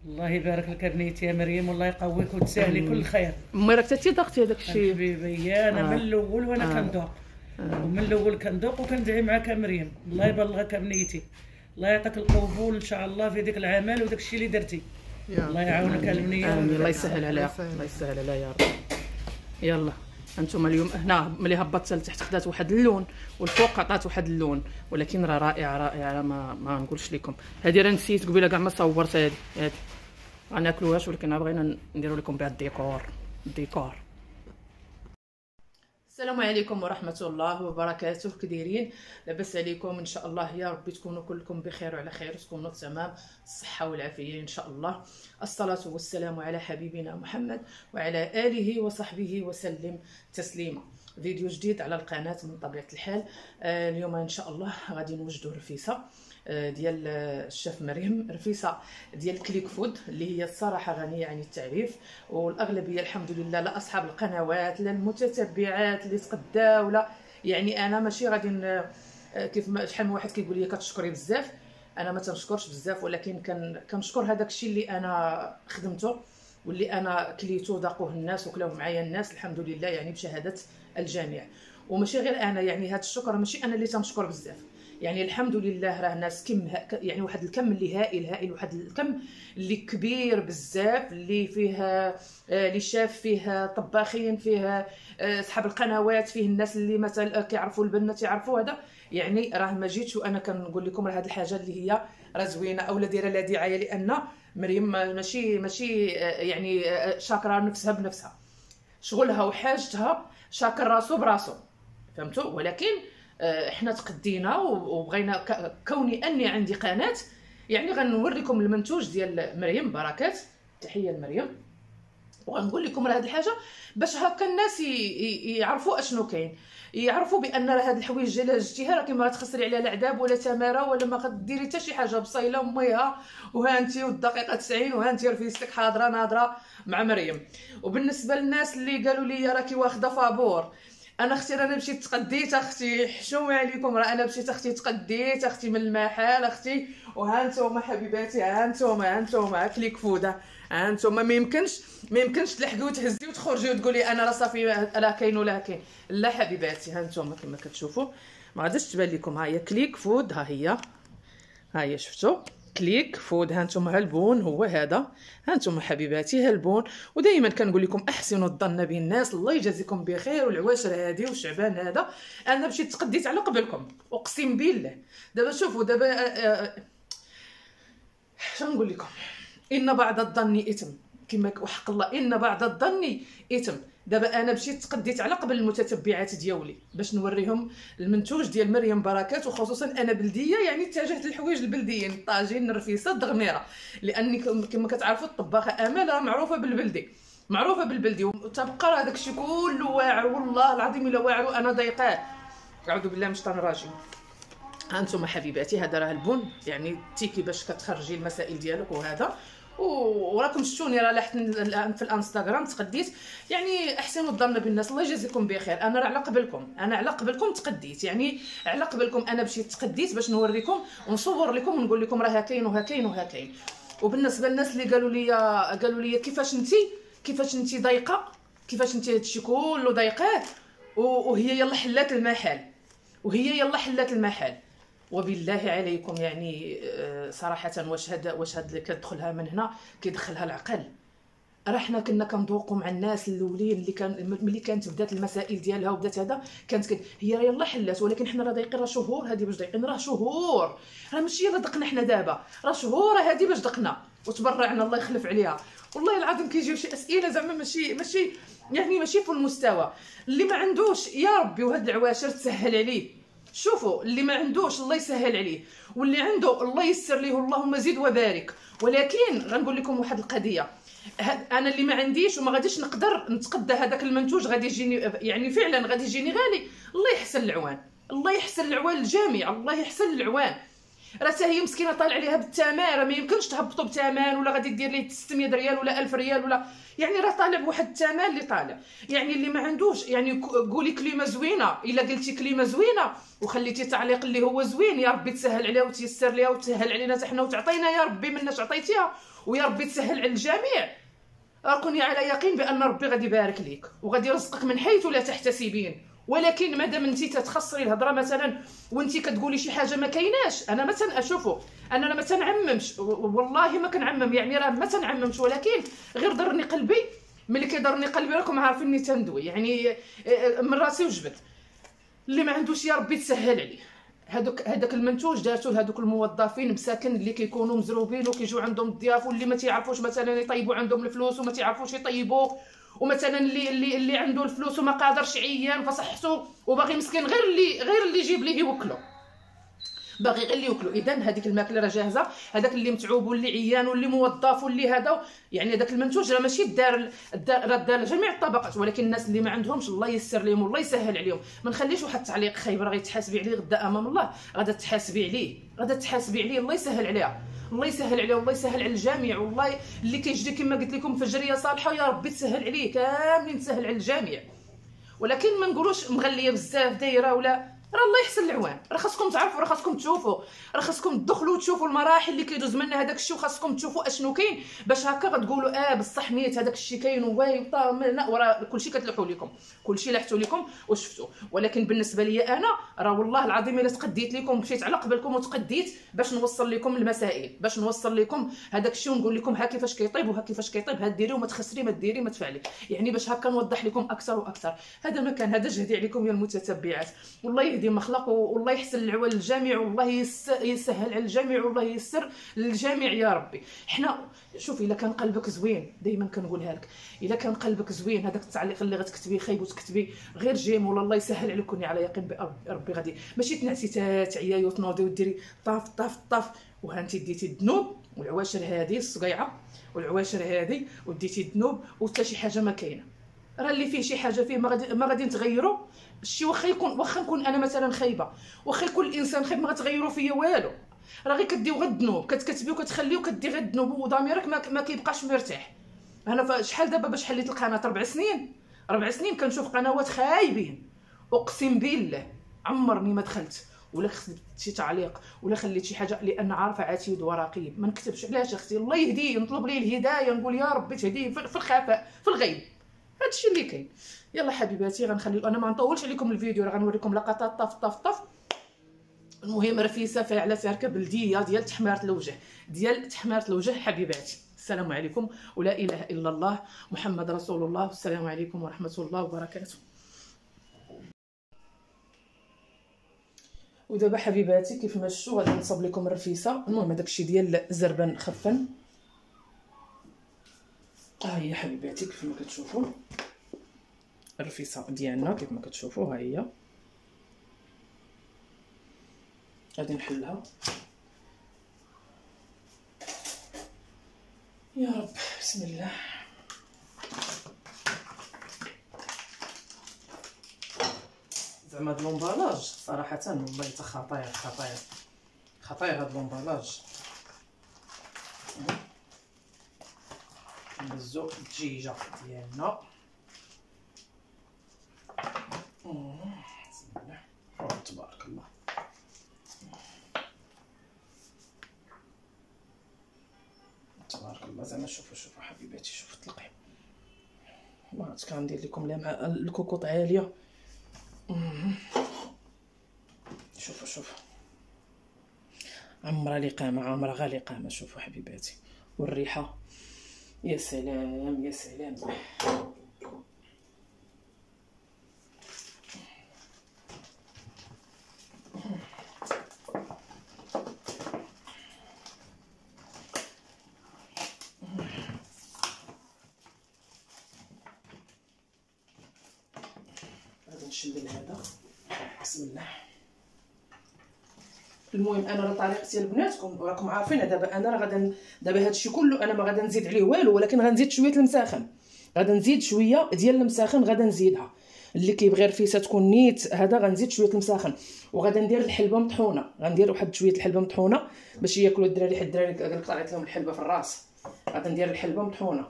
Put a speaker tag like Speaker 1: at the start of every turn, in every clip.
Speaker 1: الله يبارك لك بنيتي يا مريم، والله يقويك وتسهلي كل خير.
Speaker 2: امي راك تي ضغطي هذاك الشيء
Speaker 1: حبيبي انا من الاول وانا كنذوق، ومن الاول كندوق وكندعي معاك مريم. الله يبلغك بنيتي، الله يعطيك القبول ان شاء الله في ديك العمل وداك الشيء اللي درتي. الله يعاونك البنيه.
Speaker 2: الله يسهل عليها، الله يسهل عليها يا رب. يلا انتم اليوم هنا ملي هبطت لتحت خدات واحد اللون والفوق عطات واحد اللون، ولكن راه رائعه رائعه ما نقولش لكم. هذه راه نسيت قبيله كاع ما صورت هذه غناكلوهاش، ولكن بغينا نديروا لكم بها الديكور. السلام عليكم ورحمه الله وبركاته. كديرين؟ لاباس عليكم ان شاء الله؟ يا ربي تكونوا كلكم بخير وعلى خير وتكونوا تمام الصحه والعافيه ان شاء الله. الصلاه والسلام على حبيبنا محمد وعلى اله وصحبه وسلم تسليما. فيديو جديد على القناه من طبيعه الحال. اليوم ان شاء الله غادي نوجدوا رفيسه ديال الشيف مريم، رفيسه ديال كليك فود اللي هي الصراحه غنيه عن التعريف، والاغلبيه الحمد لله لا اصحاب القنوات لا المتتبعات اللي تقداو لا، يعني انا ماشي غادي كيف ما شحال من واحد كيقول لي كتشكري بزاف، انا ما تنشكرش بزاف، ولكن كنشكر هذاك الشيء اللي انا خدمته واللي انا كليتو ذاقوه الناس وكلاوه معايا الناس الحمد لله، يعني بشهاده الجميع. وماشي غير انا، يعني هذا الشكر ماشي انا اللي تنشكر بزاف، يعني الحمد لله راه ناس يعني واحد الكم اللي هائل، واحد الكم اللي كبير بزاف، اللي فيه اللي شاف فيه طباخين، فيه اصحاب القنوات، فيه الناس اللي مثلا كيعرفوا البنات يعرفوا هذا، يعني راه ما جيتش وانا كنقول لكم راه هذه الحاجه اللي هي راه زوينه او لا دايره لا دعايه، لان مريم ماشي يعني شاكره نفسها بنفسها، شغلها وحاجتها شاكر راسو براسو، فهمتوا؟ ولكن احنا تقدينا وبغينا كوني اني عندي قناه، يعني غنوريكم المنتوج ديال مريم بركات. تحيه لمريم. وغنقول لكم راه هذه الحاجه باش هكا الناس يعرفوا اشنو كاين، يعرفوا بان راه هاد الحوايج الا جبتيها راه ما غتخسري عليها لا عذاب ولا تماره ولا ما غديري حتى شي حاجه، بصيله وميها وها انت والدقيقه 90 وها انت رفيستك حاضره ناضره مع مريم. وبالنسبه للناس اللي قالوا لي راكي واخده فابور، انا اختي رانا مشيت تقديت اختي، حشومي عليكم، راه انا مشيت اختي تقديت اختي من المحل اختي، وها انتم حبيباتي، ها انتم كليك فود، ها انتم ما يمكنش تلحقوا وتهزي وتخرجي وتقولي انا راه صافي لا كاين ولا كاين، لا حبيباتي ها انتم كما كتشوفوا، ما غاديش تبان لكم، ها هي كليك فود، ها هي شفتوا كليك فود، ها انتم البون هو هذا، ها انتم حبيباتي ها البون. ودائما كنقول لكم احسنوا الظن بالناس، الله يجازيكم بخير. والعواشر هذه وشعبان هذا انا مشيت تقديت على قبلكم اقسم بالله. دابا شوفوا دابا شنو نقول لكم، ان بعض الظن اثم، كما وحق الله ان بعض الظن اثم. دابا انا مشيت تقديت على قبل المتتبعات ديالي باش نوريهم المنتوج ديال مريم بركات، وخصوصا انا بلديه، يعني اتجهت للحوايج البلديين، الطاجين، الرفيسه، الدغميره، لاني كما كتعرفوا الطباخه امال راه معروفه بالبلدي، وتبقى راه داكشي كله واعر، والله العظيم الا واعر وانا ضايقاه، اعوذ بالله من الشيطان الرجيم. ها انتم حبيباتي هذا راه البن، يعني تيكي باش كتخرجي المسائل ديالك وهذا، وراكم شفتوني راه لاحت في الانستغرام تقديت، يعني احسنوا الظن بالناس، الله يجازيكم بخير. انا راه على قبلكم تقديت، يعني على قبلكم انا مشيت تقديت باش نوريكم ونصور لكم ونقول لكم راه كاين وها كاين. وبالنسبه للناس اللي قالوا لي كيفاش انت ضايقه، كيفاش انت هادشي كله ضايقاه، وهي يلا حلات المحل، وبالله عليكم يعني صراحه واش هاد اللي كتدخلها من هنا كيدخلها العقل. راه حنا كنا كنذوقوا مع الناس الاولين اللي كانت بدات المسائل ديالها وبدات هذا، كانت هي راه يلا حلات، ولكن حنا راه ضايقين، راه شهور هذه باش ضايقين، راه شهور، راه ماشي يلا دقنا حنا دابا، راه شهور هذه باش دقنا وتبرعنا الله يخلف عليها. والله العظيم كيجيو شي اسئله زعما ماشي يعني ماشي في المستوى. اللي ما عندوش يا ربي وهاد العواشر تسهل عليه، شوفوا اللي ما عندوش الله يسهل عليه، واللي عنده الله يسر ليه، اللهم زيد وبارك. ولكن غنقول لكم واحد القضيه، انا اللي ما عنديش وما غاديش نقدر نتقدى هذاك المنتوج، غادي يجيني يعني فعلا غادي يجيني غالي، الله يحسن العوان، الله يحسن العوان الجميع، الله يحسن العوان. راه حتى هي مسكينه طالع عليها بالثمن، راه ما يمكنش تهبطوا بثمن ولا غادي دير ليه 600 ريال ولا 1000 ريال ولا يعني راه طالع بواحد الثمن اللي طالع. يعني اللي ما عندوش يعني قولي كلمه زوينه، الا قلتي كلمه زوينه وخليتي تعليق اللي هو زوين، يا ربي تسهل عليها وتيسر ليها وتسهل علينا حتى حنا وتعطينا يا ربي مناش عطيتيها، ويا ربي تسهل على الجميع. كوني على يقين بان ربي غادي يبارك ليك وغادي يرزقك من حيث لا تحتسبين. ولكن مادام انت تتخسري الهضره مثلا وانت كتقولي شي حاجه ما كايناش، انا مثلا اشوفوا انا ما تنعممش والله ما كنعمم، يعني راه ما تنعممش، ولكن غير ضرني قلبي. ملي كيضرني قلبي راكم عارفيني تندوي، يعني من راسي وجبت. اللي ما عندوش يا ربي تسهل عليه. هذاك المنتوج دارتو لهذوك الموظفين مساكن اللي كيكونوا مزروبين وكيجيو عندهم الضياف، واللي ما تيعرفوش مثلا يطيبوا عندهم الفلوس وما تيعرفوش يطيبوا، ومثلا اللي عنده الفلوس وما قادرش عيان فصحته وباغي مسكين غير اللي يجيب ليه يوكلو، باغي غير اللي يوكلو. اذا هذيك الماكله راه جاهزه، هذاك اللي متعوب واللي عيان واللي موظف واللي هذا، يعني هذاك المنتوج راه ماشي دار لجميع الطبقات، ولكن الناس اللي ما عندهمش الله يسر لهم والله يسهل عليهم. ما نخليش واحد التعليق خايب راه غيتحاسبي عليه غدا امام الله، غادا تحاسبي عليه، الله يسهل عليها، الله يسهل عليه والله يسهل على الجميع. والله اللي كيجري كما قلت لكم فجريه صالحه يا ربي تسهل عليه، كاملين تسهل على الجميع. ولكن ما نقولوش مغليه بزاف دايره ولا، راه الله يحسن العوان. راه خاصكم تعرفوا، راه خاصكم تشوفوا، راه خاصكم تدخلوا وتشوفوا المراحل اللي كيدوز منها هذاك الشيء، وخاصكم تشوفوا اشنو كاين باش هكا غتقولوا بصح نيت هذاك الشيء كاين وواي وراه كلشي كتلوحوا لكم، كلشي لاحتوا لكم وشفتوا. ولكن بالنسبه لي انا راه والله العظيم الا تقديت لكم، مشيت على قبلكم وتقديت باش نوصل لكم المسائل، باش نوصل لكم هذاك الشيء ونقول لكم ها كيفاش كيطيب وها كيفاش كيطيب، ها ديري وما تخسري، ما ديري ما تفعلي، يعني باش هكا نوضح لكم اكثر واكثر. هذا ما كان، هذا جهدي عليكم يا المتتبعات. والله يهدي مخلق والله يحسن العوان للجميع، والله يسهل على الجميع، والله ييسر للجميع يا ربي. حنا شوفي الا كان قلبك زوين، دائما كنقولها لك، الا كان قلبك زوين هذاك التعليق اللي غتكتبيه خايب وتكتبي غير جيم الله يسهل عليك، كوني على يقين بربي غادي ماشي تنعسي تعياي وتنوضي وديري طاف وها انت ديتي الذنوب والعواشر هذه الصقيعه والعواشر هذه وديتي الذنوب وحتى شي حاجه ما كاينه. راه اللي فيه شي حاجه فيه ما غادي نتغيروا. الشيء واخا نكون انا مثلا خايبه، واخا يكون الانسان خايب ما غتغيروا فيا والو، راه غير كديو غير الذنوب، كتكتبي وكتخليو كدي غير الذنوب وضميرك ما كيبقاش مرتاح. انا شحال دابا باش حليت القناه 4 سنين كنشوف قنوات خايبين، اقسم بالله عمرني ما دخلت ولا كتبت شي تعليق ولا خليت شي حاجه، لان عارفه عتيد ورقيب ما نكتبش. علاش اختي؟ الله يهديه، نطلب ليه الهدايه، نقول يا ربي تهديه في الخفاء في الغيب. هادشي اللي كاين. يلا حبيباتي غنخلي انا ما نطولش عليكم الفيديو، راه غنوريكم لقطات طف. المهم رفيسه فاعله ساركه بلديه ديال تحماره الوجه حبيباتي. السلام عليكم ولا اله الا الله محمد رسول الله، والسلام عليكم ورحمه الله وبركاته. ودابا حبيباتي كيف ما شفتوا غادي نصب لكم الرفيسه. المهم داكشي ديال الزربان خفن، ها هي حبيباتي كيف ما كتشوفوا الرفيسه ديالنا كيف ما كتشوفوا، ها هي غادي نحلها يا رب. بسم الله. زعما هاد لومبالاج صراحه والله حتى خطير هاد لومبالاج. نهزو الدجيجه ديالنا، بسم الله تبارك الله. تبارك الله. زعما شوفوا حبيباتي، شوفوا التلقيم. ما عرفتش كندير لكم لا مع الكوكوط عاليه. شوفوا عمرها غير لقامه. شوفوا حبيباتي والريحه يا سلام يا سلام. غادي نشلل هذا بسم الله. المهم انا راه طريقتي لبناتكم راكم عارفين. دابا انا راه دابا هادشي كله انا ما غادي نزيد عليه والو، ولكن غنزيد شويه المساخن، غادي نزيد شويه ديال المساخن غادي نزيدها. اللي كيبغي رفيسه تكون نيت هذا غنزيد شويه المساخن، وغادا ندير الحلبه مطحونه، غندير واحد شويه الحلبه مطحونه باش ياكلوا الدراري، حيت الدراري قطعت لهم الحلبه في الراس. غادا ندير الحلبه مطحونه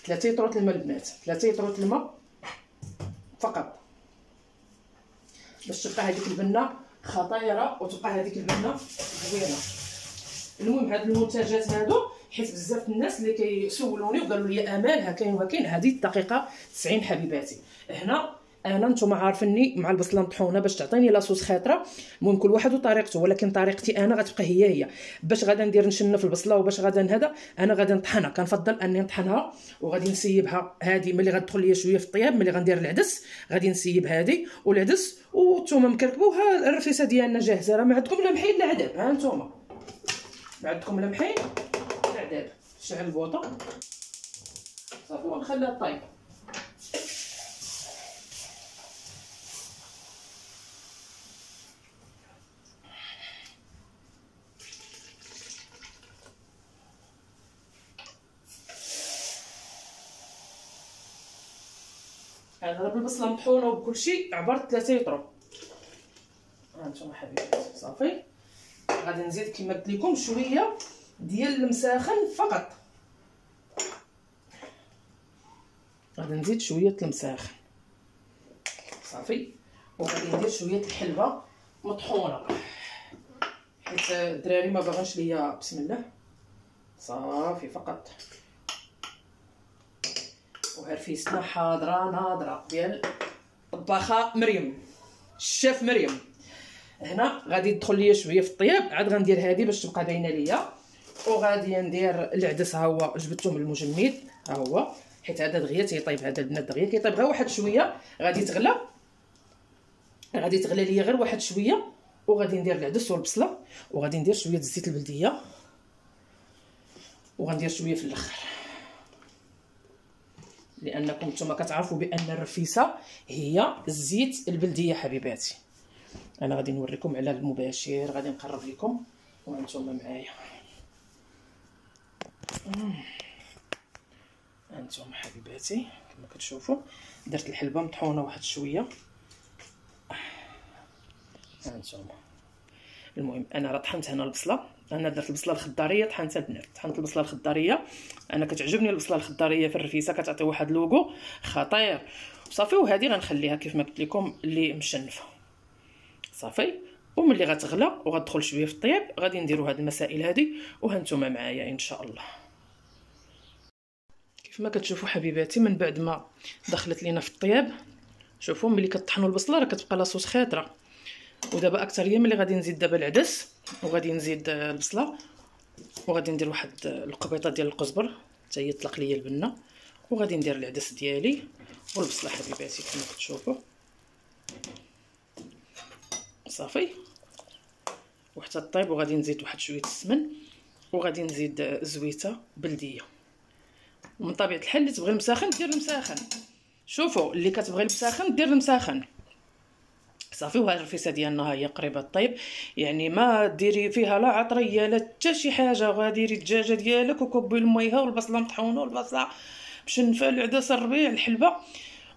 Speaker 2: 3 يطرات الماء البنات، 3 يطرات الماء فقط باش تبقى هذيك البنه خطيره وتبقى هذيك البنه زوينه. المهم هاد المنتجات هادو حيت بزاف الناس اللي كيسولوني وقالوا لي امال ها كاين وكاين، هذه الدقيقه 90 حبيباتي. هنا انا نتوما عارفيني مع البصله مطحونه باش تعطيني لاصوص خاطره. المهم كل واحد وطريقته، ولكن طريقتي انا غتبقى هي باش غادا ندير نشنف البصله وباش غادا هذا انا غادا نطحنها. كنفضل اني نطحنها وغادي نسيبها هذه ملي غتدخل ليا شويه في الطياب. ملي غندير العدس غادي نسيب هذه والعدس والثومه مكركبوها. الرفيسه ديالنا جاهزه. راه ما عندكم لا محين لا عداب، ها نتوما ما عندكم لا محين لا عداب. شعل البوطه صافي ونخليها طيب. انا بالبصله مطحونه وبكل شيء عبرت 3 يطرو. هانتوما حبيباتي صافي. غادي نزيد كما قلت لكم شويه ديال المساخن فقط. غادي نزيد شويه المساخن صافي، وغادي ندير شويه الحلبه مطحونه حيت الدراري ما باغاش ليا. بسم الله صافي فقط. وعرفيسنا حاضره ناضره ديال الطباخه مريم الشيف مريم. هنا غادي يدخل ليا شويه في الطياب، عاد غندير هذه باش تبقى باينه ليا. وغادي ندير العدس، ها هو جبدته من المجمد، ها هو حيت هذا دغيا تيطيب. هذا البنات دغيا كيطيب غير واحد شويه، غادي تغلى ليا غير واحد شويه. وغادي ندير العدس والبصله، وغادي ندير شويه الزيت البلديه، وغندير شويه في الاخر، لانكم نتوما كتعرفوا بان الرفيسه هي الزيت البلديه حبيباتي. انا غادي نوريكم على المباشر، غادي نقرب لكم وانتم معايا. انتم حبيباتي كما كتشوفوا درت الحلبه مطحونه واحد شويه. انتم المهم انا راه طحنت هنا البصله. انا درت البصله الخضاريه طحنتها البنات، طحنت البصله الخضاريه. انا كتعجبني البصله الخضاريه في الرفيسه، كتعطي واحد لوغو خطير صافي. وهذه غنخليها كيف ما قلت لكم اللي مشنفه صافي. وملي غتغلى وغتدخل شويه في الطياب غادي نديروا هاد المسائل هذه وهانتوما معايا ان شاء الله. كيف ما كتشوفوا حبيباتي من بعد ما دخلت لينا في الطياب، شوفوا ملي كطحنوا البصله راه كتبقى لاصوص خاطره. ودابا اكثريه ملي غادي نزيد دابا العدس وغادي نزيد البصله، وغادي ندير واحد القبيطه ديال القزبر حتى يطلق ليا البنه، وغادي ندير العدس ديالي والبصله حبيباتي كما كتشوفوا صافي وحتى طيب. وغادي نزيد واحد شويه السمن، وغادي نزيد زويته بلديه. ومن طبيعه الحال اللي تبغي المساخن دير المساخن، شوفوا اللي كتبغي المساخن دير المساخن صافي. وهاد الرفيسه ديالنا هي قريبه الطيب، يعني ما ديري فيها لا عطريه لا حتى شي حاجه. غاديري الدجاجه ديالك وكبي الميها والبصله مطحونه والبصله مشنفه، العدس الربيع الحلبه،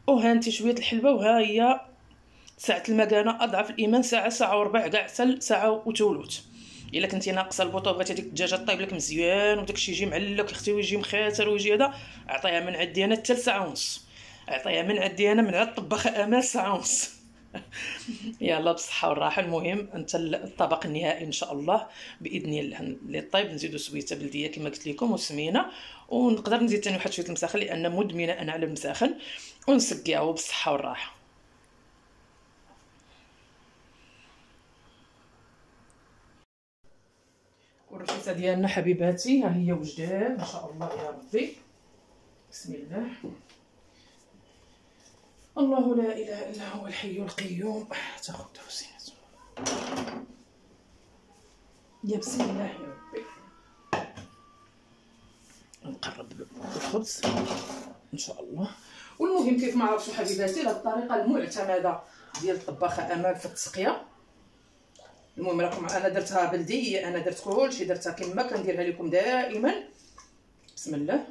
Speaker 2: وهانتي شويه الحلبه. وها هي ساعه المكانه اضعف الايمان ساعه وربع كاع حتى ساعه وثلث. الا كنتي ناقصه البوطه وبغيتي ديك الدجاجه طيب لك مزيان وداكشي يجي معلك اختي ويجي مخاتر ويجي هذا، عطيها من عندي انا حتى ساعه ونص. عطيها من عندي انا من عند الطباخه امال ساعه ونص. يلا بالصحه والراحه. المهم انت الطبق النهائي ان شاء الله باذن الله. للطيب نزيدو سويته بلديه كما قلت لكم وسمينه، ونقدر نزيد ثاني واحد شويه المساخن لان مدمنه انا على المساخن، ونسقيها بالصحه والراحه. والرفيسه ديالنا حبيباتي ها هي وجدان ما شاء الله يا ربي. بسم الله. الله لا اله الا هو الحي القيوم تاخذه سنه. يا بسم الله يا ربي. نقرب الخبز ان شاء الله. والمهم كيف ما عرفتوا حبيباتي هذه الطريقه المعتمده ديال الطباخه امال في التسقيه. المهم راكم انا درتها بلديه، انا درت كلشي درتها كما كنديرها لكم دائما. بسم الله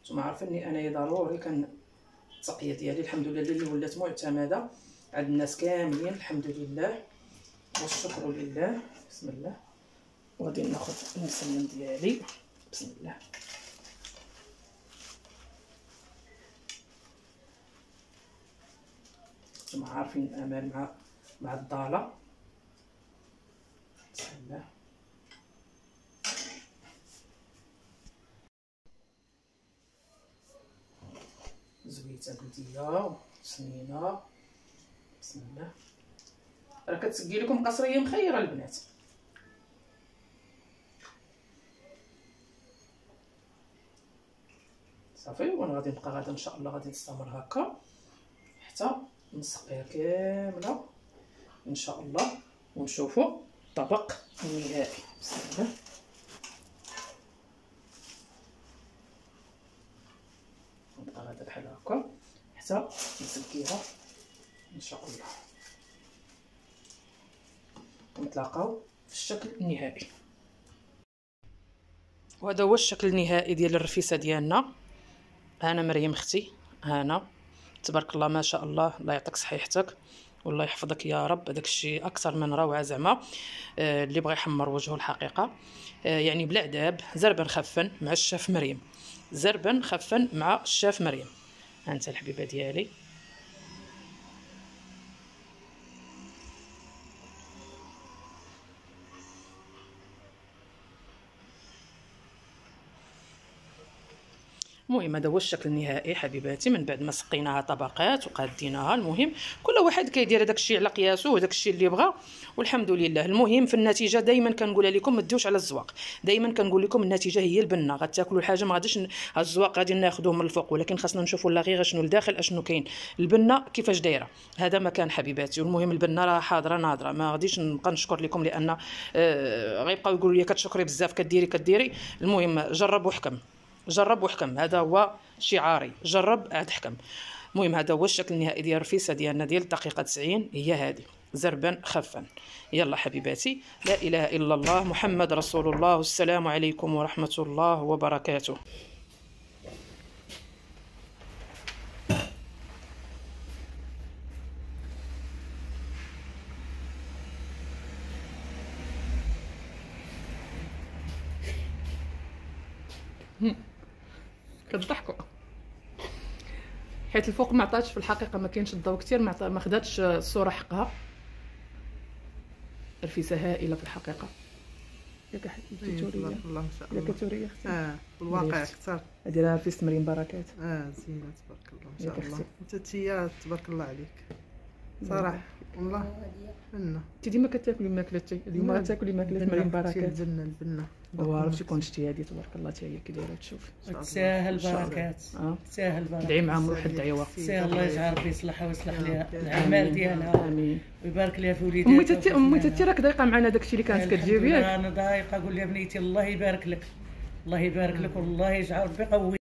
Speaker 2: نتوما عارفيني انايا ضروري كان التقيه ديالي الحمد لله اللي ولات معتمده عند الناس كاملين الحمد لله والشكر لله. بسم الله. وغادي ناخذ المسمن ديالي. بسم الله. نتوما عارفين الامال مع الضاله. بسم الله. زويته بلديه سنينه. بسم الله. راه كتسقي لكم قصريه مخيره البنات. صافي. وانا غادي نبقى غادا ان شاء الله غادي نستمر هكا حتى نسقيها كامله ان شاء الله ونشوفوا الطبق النهائي. بسم الله. نبقى غادا بحال هكا حتى نسقيها ان شاء الله ونتلاقاو في الشكل النهائي. وهذا هو الشكل النهائي ديال الرفيسه ديالنا. انا مريم اختي هنا تبارك الله ما شاء الله. الله يعطيك صحيحتك والله يحفظك يا رب. هذاك الشيء اكثر من روعه زعما. اللي بغى يحمر وجهه الحقيقه يعني بلا عذاب. زربا خفا مع الشاف مريم. زربا خفا مع الشاف مريم. ها انت الحبيبه ديالي. المهم هذا هو الشكل النهائي حبيباتي من بعد ما سقيناها طبقات وقاديناها. المهم كل واحد كيدير هذاك الشيء على قياسه وداك الشيء اللي بغى والحمد لله. المهم في النتيجه دائما كنقولها لكم ما تدوش على الزواق. دائما كنقول لكم النتيجه هي البنه. غتاكلوا الحاجه ما غاديش الزواق غادي ناخذوه من الفوق ولكن خاصنا نشوفوا لا غير شنو الداخل اشنو كاين. البنه كيفاش دايره هذا ما كان حبيباتي. والمهم البنه راه حاضره ناضره. ما غاديش نبقى نشكر لكم لان غيبقاو يقولوا لي كتشكري بزاف كديري. المهم جرب وحكم. جرب وحكم. هذا هو شعاري. جرب عاد حكم. المهم هذا هو الشكل النهائي ديال الرفيسه ديالنا ديال الدقيقه 90 هي هذه. زربا خفا. يلا حبيباتي. لا اله الا الله محمد رسول الله. والسلام عليكم ورحمه الله وبركاته. كتضحكوا حيت الفوق ما عطاتش في الحقيقه ما كاينش الضوء كثير ما خداتش الصوره حقها. رفيسه هائله في الحقيقه. ياك حبيبتي توريه.
Speaker 3: الله ما شاء الله.
Speaker 2: ياك توريه اختي.
Speaker 3: الواقع اكثر.
Speaker 2: هذه راه رفيسه مريم بركات.
Speaker 3: زينه تبارك الله ما شاء الله. انت تيا تبارك الله عليك صراحه والله. بنه
Speaker 2: انت ديما كتاكلي ماكلتي. اليوم غتاكلي ماكله مريم بركات.
Speaker 3: البنه
Speaker 2: وعرفتي كون شتي هذه تبارك الله حتى هي كي دايره تشوف.
Speaker 1: تساهل بركات. تساهل بركات.
Speaker 2: دعي معاهم واحد الدعوه.
Speaker 1: تساهل الله يجعل ربي يصلحها ويصلح لها الاعمال ديالها.
Speaker 2: امين.
Speaker 1: ويبارك لها في وليداتها.
Speaker 2: امي تتي راك ضايقه معنا داكشي اللي كانت كتجيب ياك.
Speaker 1: انا ضايقه. قول لها بنيتي الله يبارك لك. الله يبارك لك والله يجعل ربي يقوي